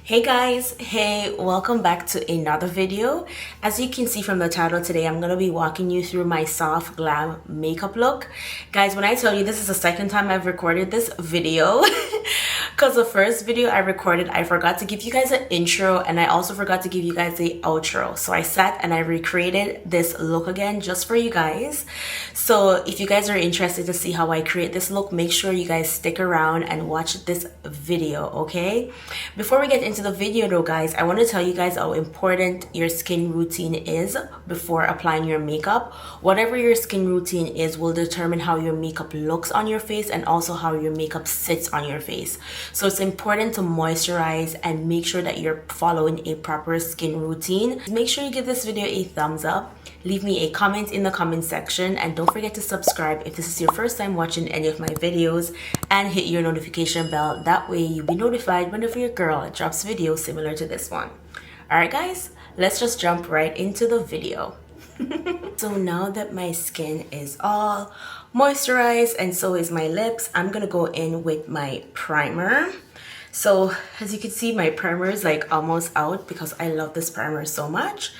Hey guys, hey, welcome back to another video. As you can see from the title today, I'm going to be walking you through my soft glam makeup look. Guys, when I tell you this is the second time I've recorded this video, because the first video I recorded, I forgot to give you guys an intro and I also forgot to give you guys the outro. So I sat and I recreated this look again just for you guys. So if you guys are interested to see how I create this look, make sure you guys stick around and watch this video, okay? Before we get into the video though, guys, I want to tell you guys how important your skin routine is before applying your makeup. Whatever your skin routine is will determine how your makeup looks on your face and also how your makeup sits on your face. So it's important to moisturize and make sure that you're following a proper skin routine. Make sure you give this video a thumbs up. Leave me a comment in the comment section and don't forget to subscribe if this is your first time watching any of my videos, and hit your notification bell. That way you'll be notified whenever your girl drops videos similar to this one. Alright guys, let's just jump right into the video. So now that my skin is all moisturized and so is my lips, I'm gonna go in with my primer. So as you can see, my primer is like almost out because I love this primer so much.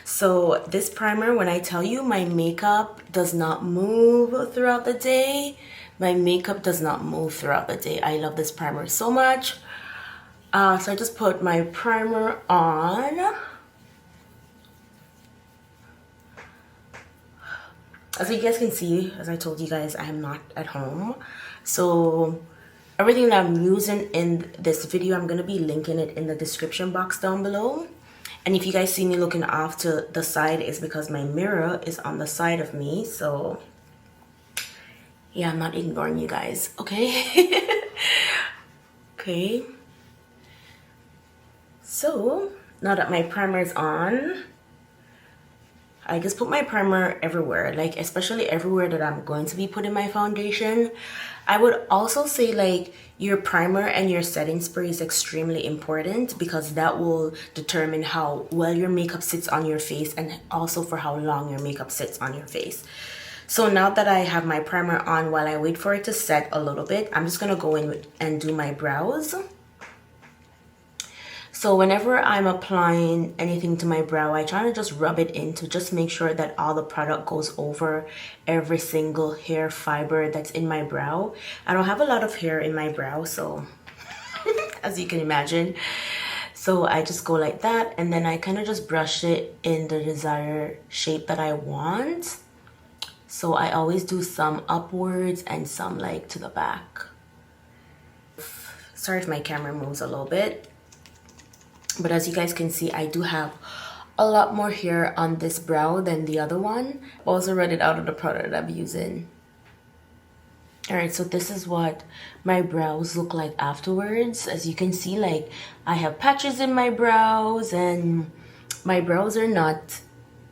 So this primer, when I tell you my makeup does not move throughout the day, my makeup does not move throughout the day. I love this primer so much. So I just put my primer on. As you guys can see, as I told you guys, I am not at home. So everything that I'm using in this video, I'm going to be linking it in the description box down below. And if you guys see me looking off to the side, it's because my mirror is on the side of me. So yeah, I'm not ignoring you guys, okay? Okay. So now that my primer is on, I just put my primer everywhere, like especially everywhere that I'm going to be putting my foundation. I would also say like your primer and your setting spray is extremely important because that will determine how well your makeup sits on your face and also for how long your makeup sits on your face. So now that I have my primer on, while I wait for it to set a little bit, I'm just gonna go in and do my brows. So whenever I'm applying anything to my brow, I try to just rub it in to just make sure that all the product goes over every single hair fiber that's in my brow. I don't have a lot of hair in my brow, so as you can imagine. So I just go like that, and then I kind of just brush it in the desired shape that I want. So I always do some upwards and some like to the back. Sorry if my camera moves a little bit. But as you guys can see, I do have a lot more hair on this brow than the other one. I've also read it out of the product that I'm using. Alright, so this is what my brows look like afterwards. As you can see, like I have patches in my brows and my brows are not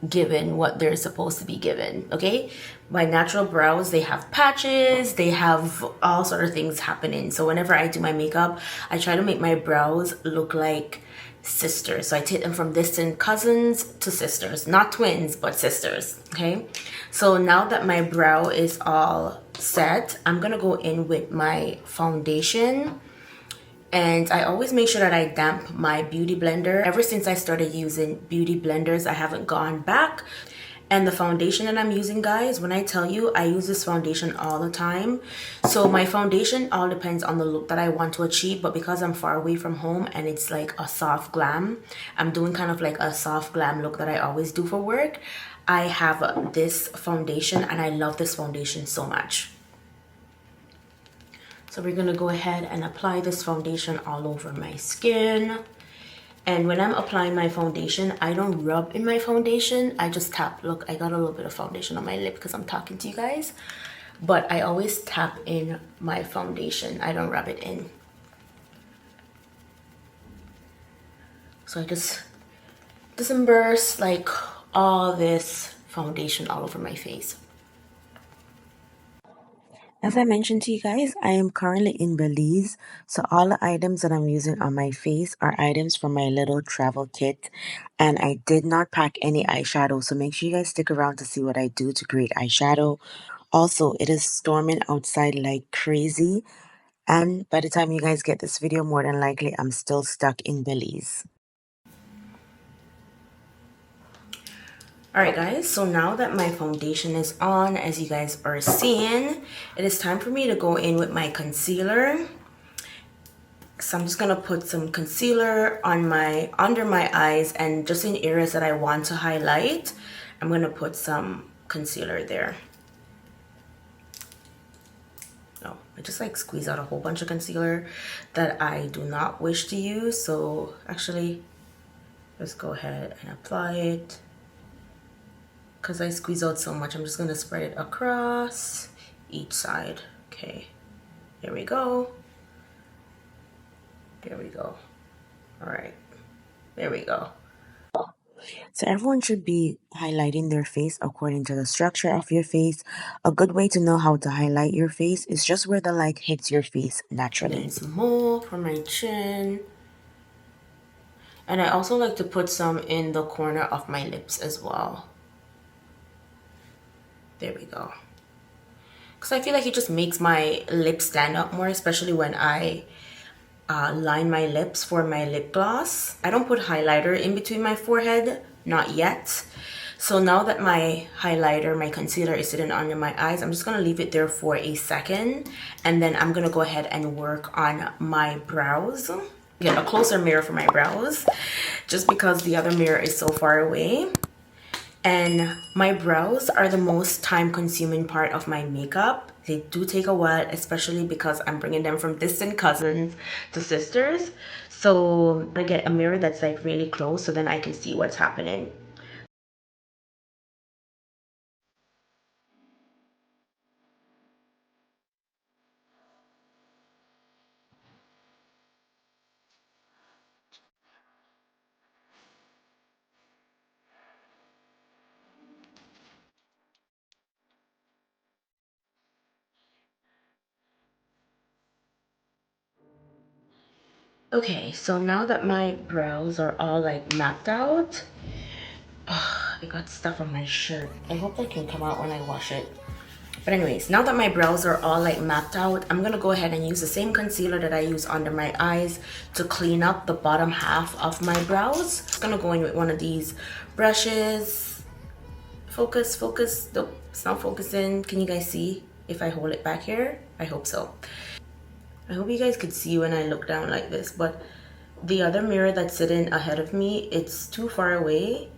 given what they're supposed to be given, okay? My natural brows, they have patches, they have all sort of things happening. So whenever I do my makeup, I try to make my brows look like sisters. So I take them from distant cousins to sisters, not twins, but sisters, okay? So now that my brow is all set, I'm gonna go in with my foundation. And I always make sure that I damp my beauty blender. Ever since I started using beauty blenders, I haven't gone back. And the foundation that I'm using, guys, when I tell you, I use this foundation all the time. So my foundation all depends on the look that I want to achieve. But because I'm far away from home and it's like a soft glam, I'm doing kind of like a soft glam look that I always do for work. I have this foundation and I love this foundation so much. So we're gonna go ahead and apply this foundation all over my skin. And when I'm applying my foundation, I don't rub in my foundation. I just tap. Look, I got a little bit of foundation on my lip because I'm talking to you guys. But I always tap in my foundation. I don't rub it in. So I just disperse like all this foundation all over my face. As I mentioned to you guys, I am currently in Belize, so all the items that I'm using on my face are items from my little travel kit, and I did not pack any eyeshadow, so make sure you guys stick around to see what I do to create eyeshadow. Also, it is storming outside like crazy. And by the time you guys get this video, more than likely, I'm still stuck in Belize. Alright guys, so now that my foundation is on, as you guys are seeing, it is time for me to go in with my concealer. So I'm just gonna put some concealer on under my eyes, and just in areas that I want to highlight, I'm gonna put some concealer there. No, I just like squeeze out a whole bunch of concealer that I do not wish to use. So actually, let's go ahead and apply it. Because I squeeze out so much, I'm just gonna spread it across each side. Okay, there we go. There we go. All right, there we go. So everyone should be highlighting their face according to the structure of your face. A good way to know how to highlight your face is just where the light hits your face naturally. Then some more for my chin. And I also like to put some in the corner of my lips as well. There we go. Because I feel like it just makes my lips stand up more, especially when I line my lips for my lip gloss. I don't put highlighter in between my forehead, not yet. So now that my highlighter, my concealer is sitting under my eyes, I'm just gonna leave it there for a second, and then I'm gonna go ahead and work on my brows. Get a closer mirror for my brows, just because the other mirror is so far away. And my brows are the most time-consuming part of my makeup. They do take a while, especially because I'm bringing them from distant cousins to sisters. So I'm gonna get a mirror that's like really close so then I can see what's happening. Okay, so now that my brows are all like mapped out, I got stuff on my shirt. I hope that can come out when I wash it. But anyways, now that my brows are all like mapped out, I'm gonna go ahead and use the same concealer that I use under my eyes to clean up the bottom half of my brows. Just gonna go in with one of these brushes. Focus, focus. Nope, it's not focusing. Can you guys see if I hold it back here? I hope so. I hope you guys could see when I look down like this, but the other mirror that's sitting ahead of me, it's too far away,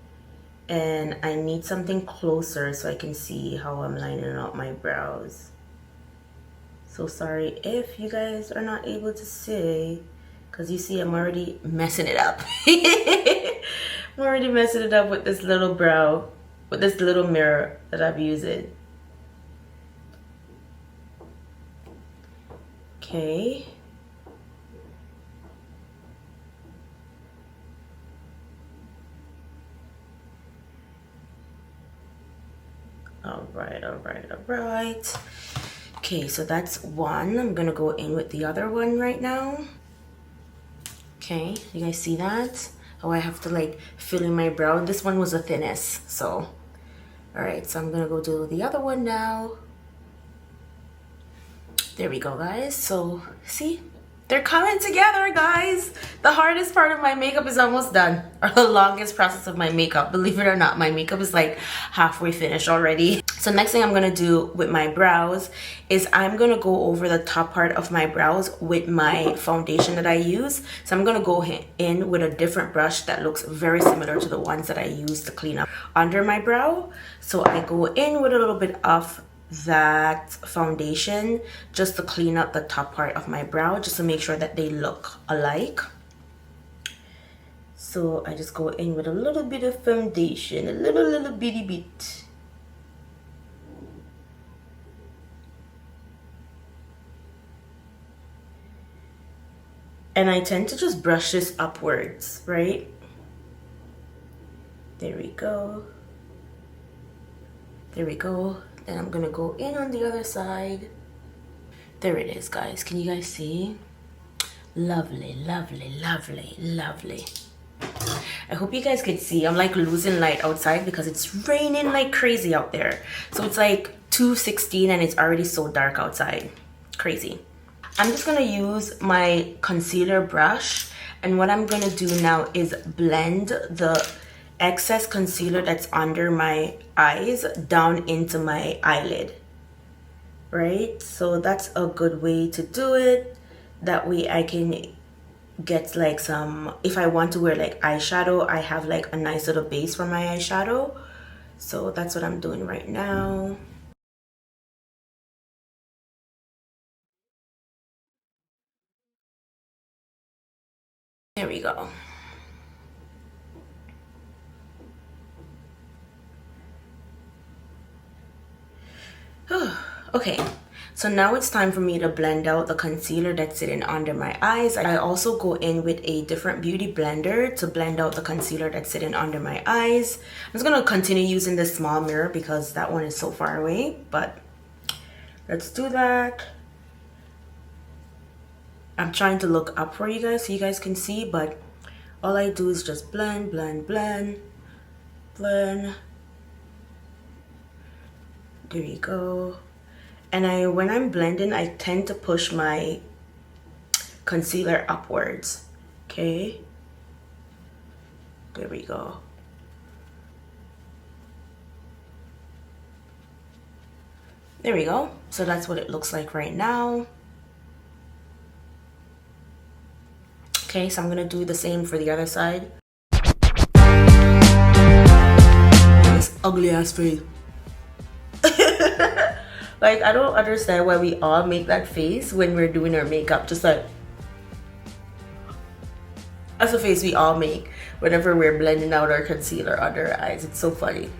and I need something closer so I can see how I'm lining up my brows. So sorry if you guys are not able to see, because you see I'm already messing it up. I'm already messing it up with this little brow, with this little mirror that I'm using. Okay. All right, all right, all right. Okay, so that's one. I'm gonna go in with the other one right now. Okay, you guys see that? Oh, I have to like fill in my brow. This one was the thinnest, so. All right, so I'm gonna go do the other one now. There we go, guys. So, see? They're coming together, guys. The hardest part of my makeup is almost done. Or the longest process of my makeup. Believe it or not, my makeup is like halfway finished already. So next thing I'm gonna do with my brows is I'm gonna go over the top part of my brows with my foundation that I use. So I'm gonna go in with a different brush that looks very similar to the ones that I use to clean up under my brow. So I go in with a little bit of that foundation just to clean up the top part of my brow, just to make sure that they look alike. So I just go in with a little bit of foundation, a little bitty bit. And I tend to just brush this upwards, right? There we go. There we go. Then I'm gonna go in on the other side. There it is, guys. Can you guys see? Lovely, lovely, lovely, lovely. I hope you guys could see. I'm like losing light outside because it's raining like crazy out there. So it's like 2:16 and it's already so dark outside. Crazy. I'm just gonna use my concealer brush, and what I'm gonna do now is blend the excess concealer that's under my eyes down into my eyelid, right? So that's a good way to do it. That way I can get like some, if I want to wear like eyeshadow, I have like a nice little base for my eyeshadow. So that's what I'm doing right now. There we go. Okay, so now it's time for me to blend out the concealer that's sitting under my eyes. I also go in with a different beauty blender to blend out the concealer that's sitting under my eyes. I'm just gonna continue using this small mirror because that one is so far away, but let's do that. I'm trying to look up for you guys so you guys can see, but all I do is just blend, blend, blend, blend. There you go. And when I'm blending, I tend to push my concealer upwards. Okay. There we go. There we go. So that's what it looks like right now. Okay, so I'm gonna do the same for the other side. This ugly ass face. Like, I don't understand why we all make that face when we're doing our makeup. Just like, that's a face we all make whenever we're blending out our concealer under our eyes. It's so funny.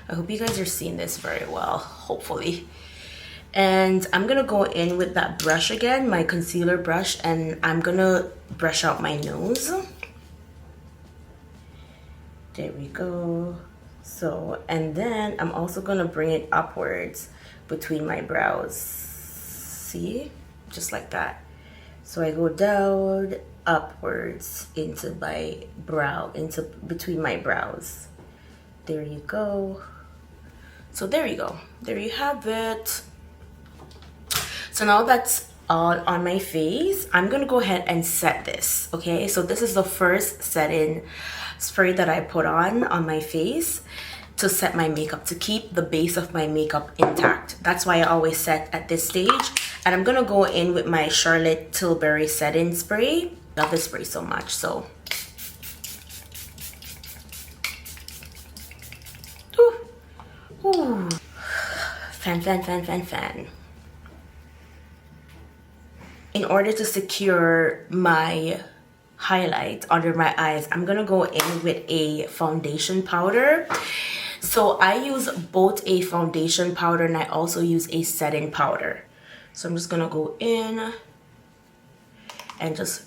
I hope you guys are seeing this very well, hopefully. And I'm gonna go in with that brush again, my concealer brush, and I'm gonna brush out my nose. There we go. So, and then I'm also gonna bring it upwards between my brows. See? Just like that. So I go down, upwards into my brow, into between my brows. There you go. So there you go. There you have it. So now that's all on my face, I'm gonna go ahead and set this. Okay, so this is the first setting spray that I put on my face to set my makeup, to keep the base of my makeup intact. That's why I always set at this stage. And I'm gonna go in with my Charlotte Tilbury setting spray. Love this spray so much. So ooh. Fan, fan, fan, fan, fan. In order to secure my highlight under my eyes, I'm gonna go in with a foundation powder. So I use both a foundation powder and I also use a setting powder. So I'm just gonna go in and just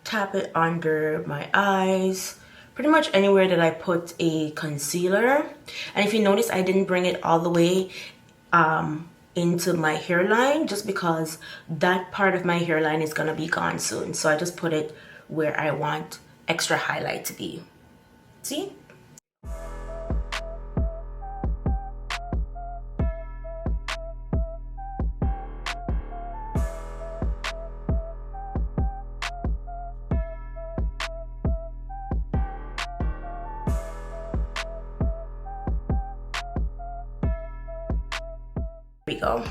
tap it under my eyes, pretty much anywhere that I put a concealer. And if you notice, I didn't bring it all the way into my hairline, just because that part of my hairline is gonna be gone soon. So I just put it where I want extra highlight to be. See? We go.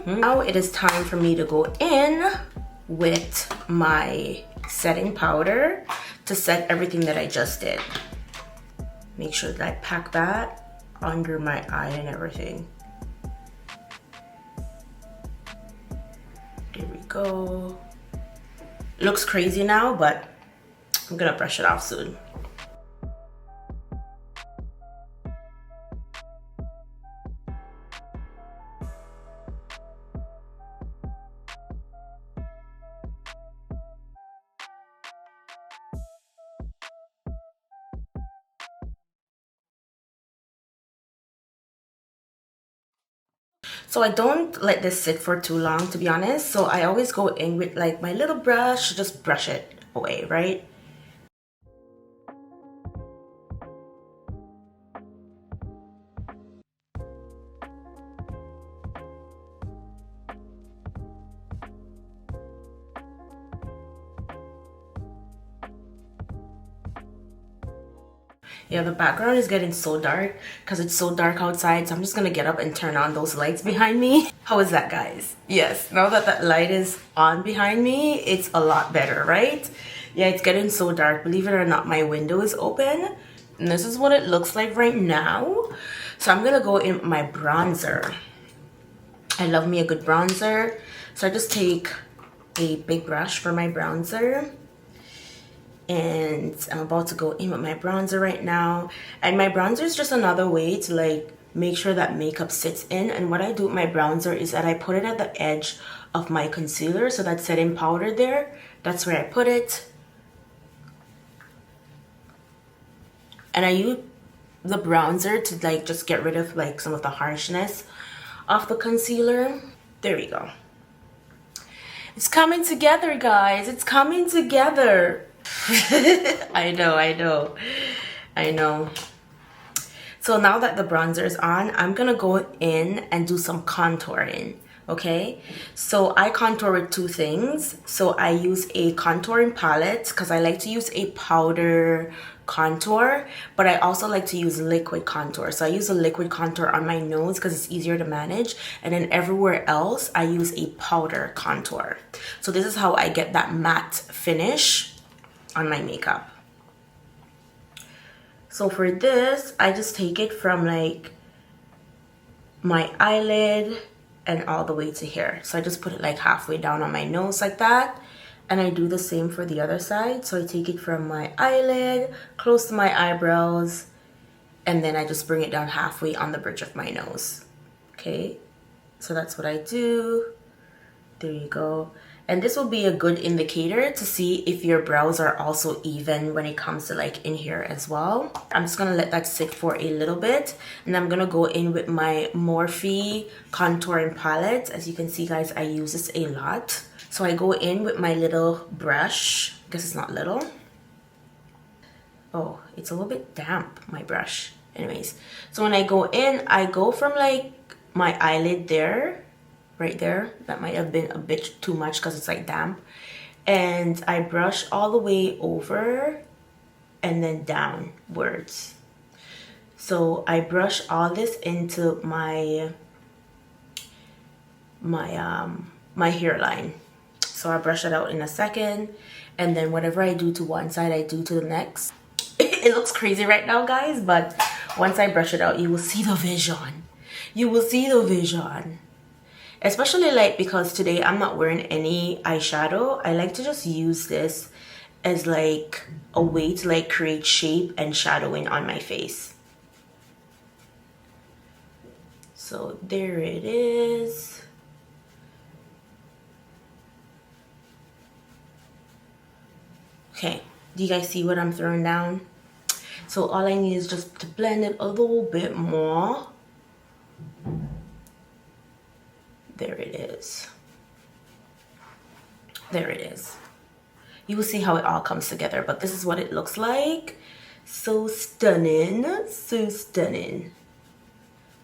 Now it is time for me to go in with my setting powder to set everything that I just did. Make sure that I pack that under my eye and everything. There we go. Looks crazy now, but I'm gonna brush it off soon. So I don't let this sit for too long, to be honest. So I always go in with like my little brush, just brush it away, right? Yeah, the background is getting so dark because it's so dark outside. So I'm just gonna get up and turn on those lights behind me. How is that, guys? Yes, now that that light is on behind me, it's a lot better, right? Yeah, it's getting so dark. Believe it or not, my window is open. And this is what it looks like right now. So I'm gonna go in with my bronzer. I love me a good bronzer. So I just take a big brush for my bronzer. And I'm about to go in with my bronzer right now. And my bronzer is just another way to like make sure that makeup sits in. And what I do with my bronzer is that I put it at the edge of my concealer. So that setting powder there, that's where I put it. And I use the bronzer to like just get rid of like some of the harshness of the concealer. There we go. It's coming together, guys. It's coming together. I know. So now that the bronzer is on, I'm gonna go in and do some contouring. Okay, so I contour with two things. So I use a contouring palette because I like to use a powder contour, but I also like to use liquid contour. So I use a liquid contour on my nose because it's easier to manage, and then everywhere else I use a powder contour. So this is how I get that matte finish on my makeup. So for this, I just take it from like my eyelid and all the way to here. So I just put it like halfway down on my nose like that. And I do the same for the other side. So I take it from my eyelid, close to my eyebrows, and then I just bring it down halfway on the bridge of my nose. Okay, so that's what I do. There you go. And this will be a good indicator to see if your brows are also even when it comes to like in here as well. I'm just gonna let that sit for a little bit, and I'm gonna go in with my Morphe contouring palette. As you can see, guys, I use this a lot. So I go in with my little brush. I guess it's not little. Oh, it's a little bit damp, my brush. Anyways, so when I go in, I go from like my eyelid there, right there. That might have been a bit too much because it's like damp. And I brush all the way over and then downwards. So I brush all this into my hairline. So I brush it out in a second, and then whatever I do to one side, I do to the next. It looks crazy right now, guys, but once I brush it out, you will see the vision. You will see the vision. Especially like because today I'm not wearing any eyeshadow, I like to just use this as like a way to like create shape and shadowing on my face. So there it is. Okay, do you guys see what I'm throwing down? So all I need is just to blend it a little bit more. There it is. There it is. You will see how it all comes together, but this is what it looks like. So stunning, so stunning.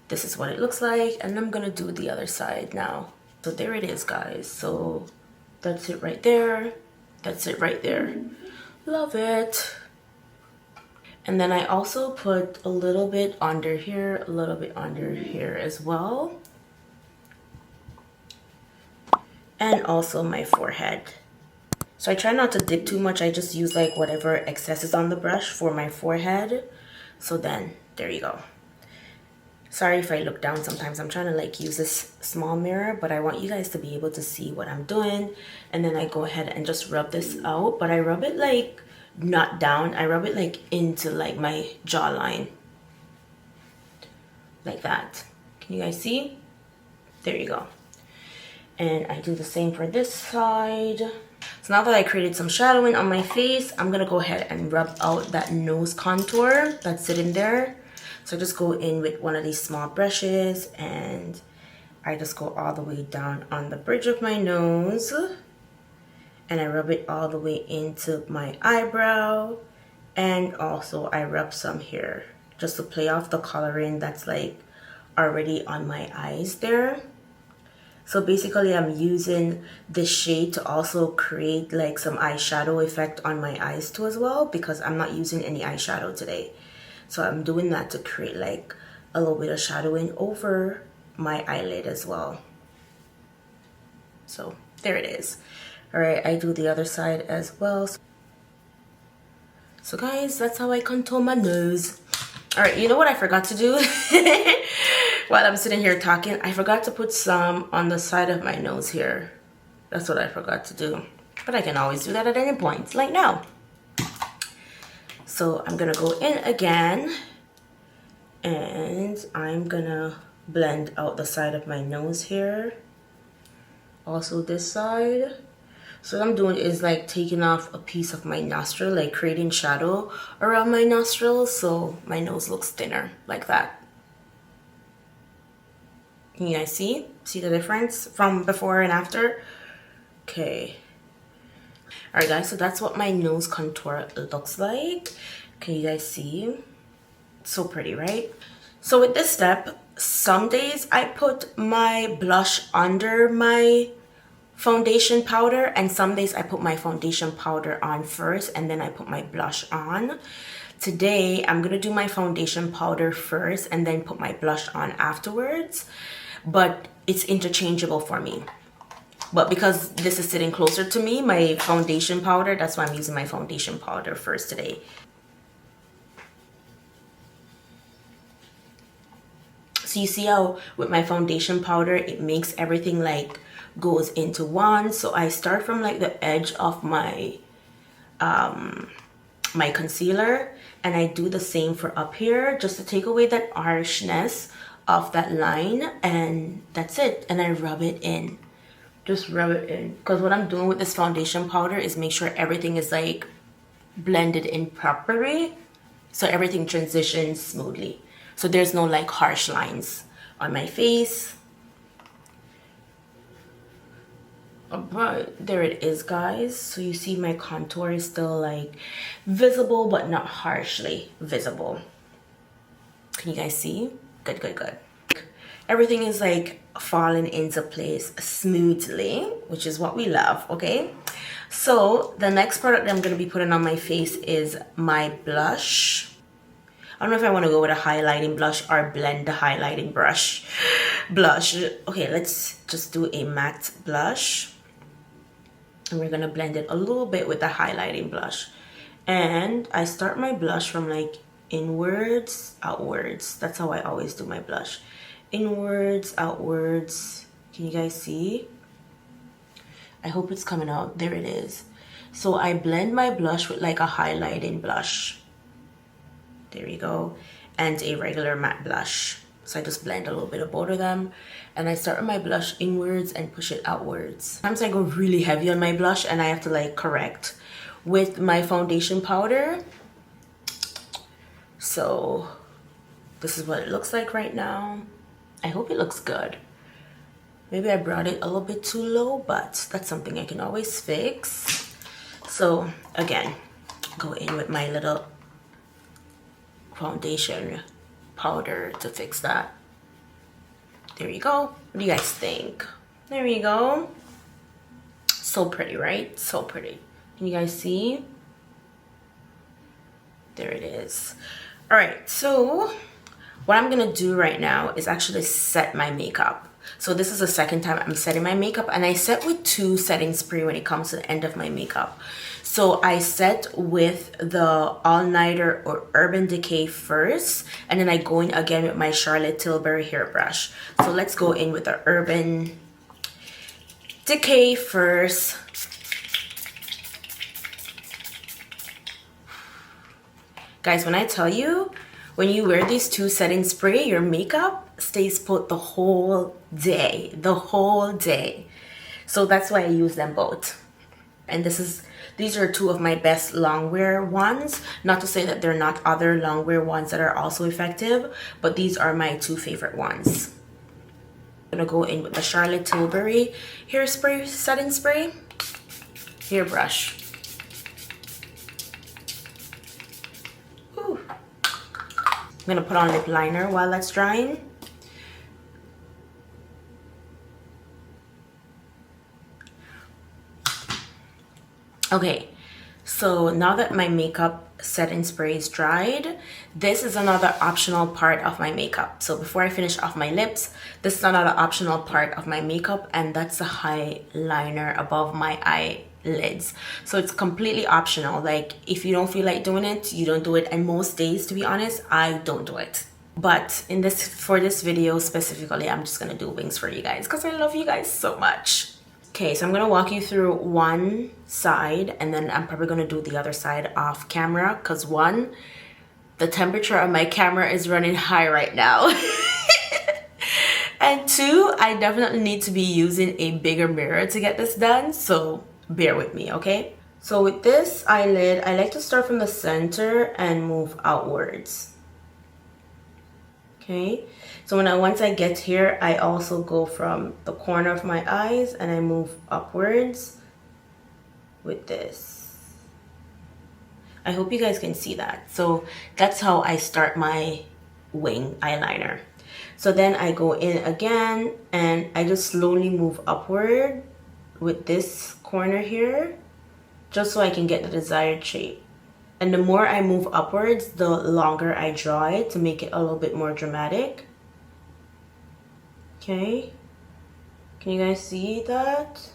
This is what it looks like, and I'm gonna do the other side now. So there it is, guys. So that's it right there. That's it right there. Love it. And then I also put a little bit under here, a little bit under here as well. And also my forehead. So I try not to dip too much. I just use like whatever excess is on the brush for my forehead. So then, there you go. Sorry if I look down sometimes. I'm trying to like use this small mirror, but I want you guys to be able to see what I'm doing. And then I go ahead and just rub this out, but I rub it like not down. I rub it like into like my jawline. Like that. Can you guys see? There you go. And I do the same for this side. So now that I created some shadowing on my face, I'm gonna go ahead and rub out that nose contour that's sitting there. So I just go in with one of these small brushes and I just go all the way down on the bridge of my nose. and I rub it all the way into my eyebrow, and also I rub some here just to play off the coloring that's like already on my eyes there. So basically I'm using this shade to also create like some eyeshadow effect on my eyes too as well, because I'm not using any eyeshadow today. So I'm doing that to create like a little bit of shadowing over my eyelid as well. So there it is. All right, I do the other side as well. So guys, that's how I contour my nose. All right, you know what I forgot to do? While I'm sitting here talking, I forgot to put some on the side of my nose here. That's what I forgot to do. But I can always do that at any point, like now. So I'm gonna go in again, and I'm gonna blend out the side of my nose here. Also this side. So what I'm doing is like taking off a piece of my nostril, like creating shadow around my nostrils so my nose looks thinner, like that. Can you guys see? See the difference from before and after? Okay. Alright guys, so that's what my nose contour looks like. Can you guys see? So pretty, right? So with this step, some days I put my blush under my foundation powder, and some days I put my foundation powder on first and then I put my blush on. Today I'm gonna do my foundation powder first and then put my blush on afterwards, but it's interchangeable for me. But because this is sitting closer to me, my foundation powder, that's why I'm using my foundation powder first today. So you see how with my foundation powder it makes everything like goes into one. So I start from like the edge of my my concealer, and I do the same for up here just to take away that harshness of that line, and that's it. And I rub it in, just rub it in, because what I'm doing with this foundation powder is make sure everything is like blended in properly, so everything transitions smoothly, so there's no like harsh lines on my face. But there it is, guys. So you see my contour is still like visible but not harshly visible. Can you guys see? Good, good, good. Everything is like falling into place smoothly, which is what we love. Okay, so the next product that I'm going to be putting on my face is my blush. I don't know if I want to go with a highlighting blush or blend the highlighting blush. Okay, let's just do a matte blush. And we're gonna blend it a little bit with the highlighting blush. And I start my blush from like inwards, outwards. That's how I always do my blush. Inwards, outwards. Can you guys see? I hope it's coming out. There it is. So I blend my blush with like a highlighting blush. There you go. And a regular matte blush. So I just blend a little bit of both of them, and I start with my blush inwards and push it outwards. Sometimes I go really heavy on my blush and I have to like correct with my foundation powder. So this is what it looks like right now. I hope it looks good. Maybe I brought it a little bit too low, but that's something I can always fix. So again, go in with my little foundation powder to fix that. There you go. What do you guys think? There you go. So pretty, right? So pretty. Can you guys see? There it is. All right, so what I'm gonna do right now is actually set my makeup. So this is the second time I'm setting my makeup, and I set with 2 setting spray when it comes to the end of my makeup. So I set with the All Nighter or Urban Decay first, and then I go in again with my Charlotte Tilbury hairbrush. So let's go in with the Urban Decay first. Guys, when I tell you, when you wear these 2 setting spray, your makeup stays put the whole day, So that's why I use them both. And these are 2 of my best longwear ones. Not to say that there are not other longwear ones that are also effective, but these are my 2 favorite ones. I'm gonna go in with the Charlotte Tilbury hairspray setting spray. hairbrush. Ooh. I'm gonna put on lip liner while that's drying. Okay, so now that my makeup setting spray is dried, this is another optional part of my makeup. So before I finish off my lips, this is another optional part of my makeup, and that's the eyeliner above my eyelids. So it's completely optional. Like, if you don't feel like doing it, you don't do it. And most days, to be honest, I don't do it. But for this video specifically, I'm just gonna do wings for you guys because I love you guys so much. Okay, so I'm gonna walk you through one side, and then I'm probably gonna do the other side off camera because one, the temperature of my camera is running high right now. And two, I definitely need to be using a bigger mirror to get this done, so bear with me, okay? So with this eyelid, I like to start from the center and move outwards. Okay, so once I get here, I also go from the corner of my eyes and I move upwards with this. I hope you guys can see that. So that's how I start my wing eyeliner. So then I go in again and I just slowly move upward with this corner here, just so I can get the desired shape. And the more I move upwards, the longer I draw it to make it a little bit more dramatic. Okay, can you guys see that?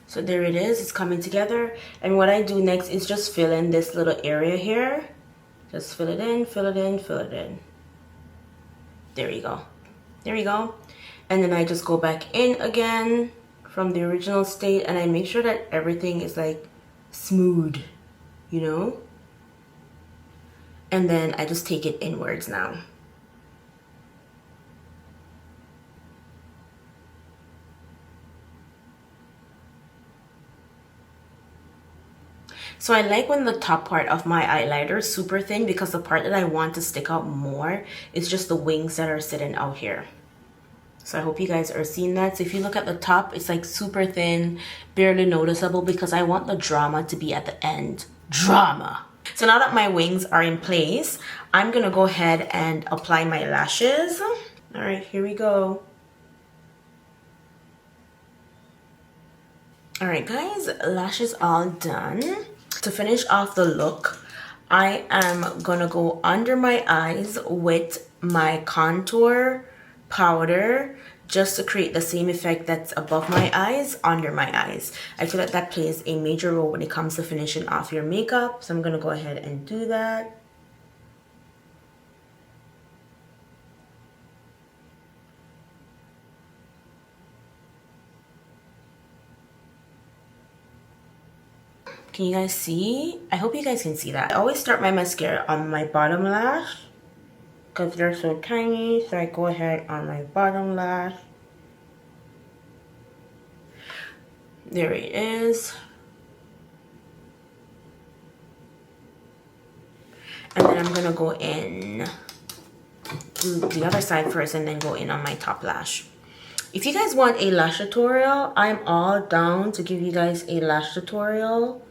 So there it is, it's coming together. And what I do next is just fill in this little area here. Just fill it in, fill it in, fill it in. There you go. There you go. And then I just go back in again from the original state, and I make sure that everything is like smooth, you know? And then I just take it inwards now. So I like when the top part of my eyeliner is super thin, because the part that I want to stick out more is just the wings that are sitting out here. So I hope you guys are seeing that. So if you look at the top, it's like super thin, barely noticeable, because I want the drama to be at the end. Drama. So now that my wings are in place, I'm gonna go ahead and apply my lashes. All right, here we go. All right, guys, lashes all done. To finish off the look, I am gonna go under my eyes with my contour powder, just to create the same effect that's above my eyes under my eyes. I feel like that plays a major role when it comes to finishing off your makeup, so I'm gonna go ahead and do that. Can you guys see? I hope you guys can see that. I always start my mascara on my bottom lash because they're so tiny, so I go ahead on my bottom lash. There it is. And then I'm gonna go in the other side first and then go in on my top lash. If you guys want a lash tutorial, I'm all down to give you guys a lash tutorial,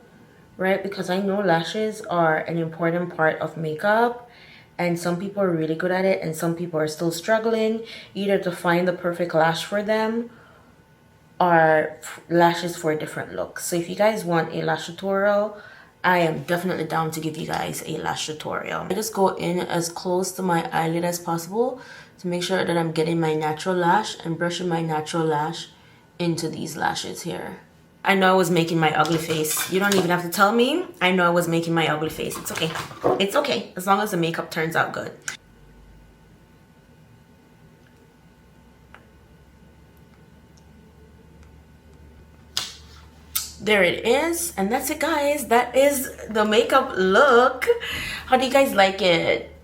right? Because I know lashes are an important part of makeup, and some people are really good at it and some people are still struggling either to find the perfect lash for them or lashes for different looks. So if you guys want a lash tutorial, I am definitely down to give you guys a lash tutorial. I just go in as close to my eyelid as possible to make sure that I'm getting my natural lash and brushing my natural lash into these lashes here. I know I was making my ugly face. You don't even have to tell me. I know I was making my ugly face. It's okay. It's okay, as long as the makeup turns out good. There it is, and that's it, guys. That is the makeup look. How do you guys like it?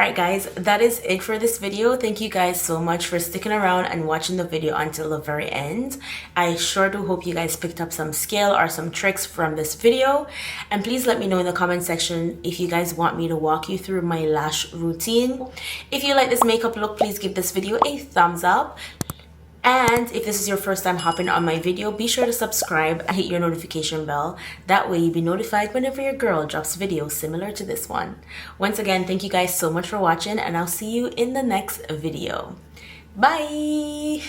Alright guys, that is it for this video. Thank you guys so much for sticking around and watching the video until the very end. I sure do hope you guys picked up some skill or some tricks from this video. And please let me know in the comment section if you guys want me to walk you through my lash routine. If you like this makeup look, please give this video a thumbs up. And if this is your first time hopping on my video, be sure to subscribe and hit your notification bell. That way you'll be notified whenever your girl drops videos similar to this one. Once again, thank you guys so much for watching, and I'll see you in the next video. Bye!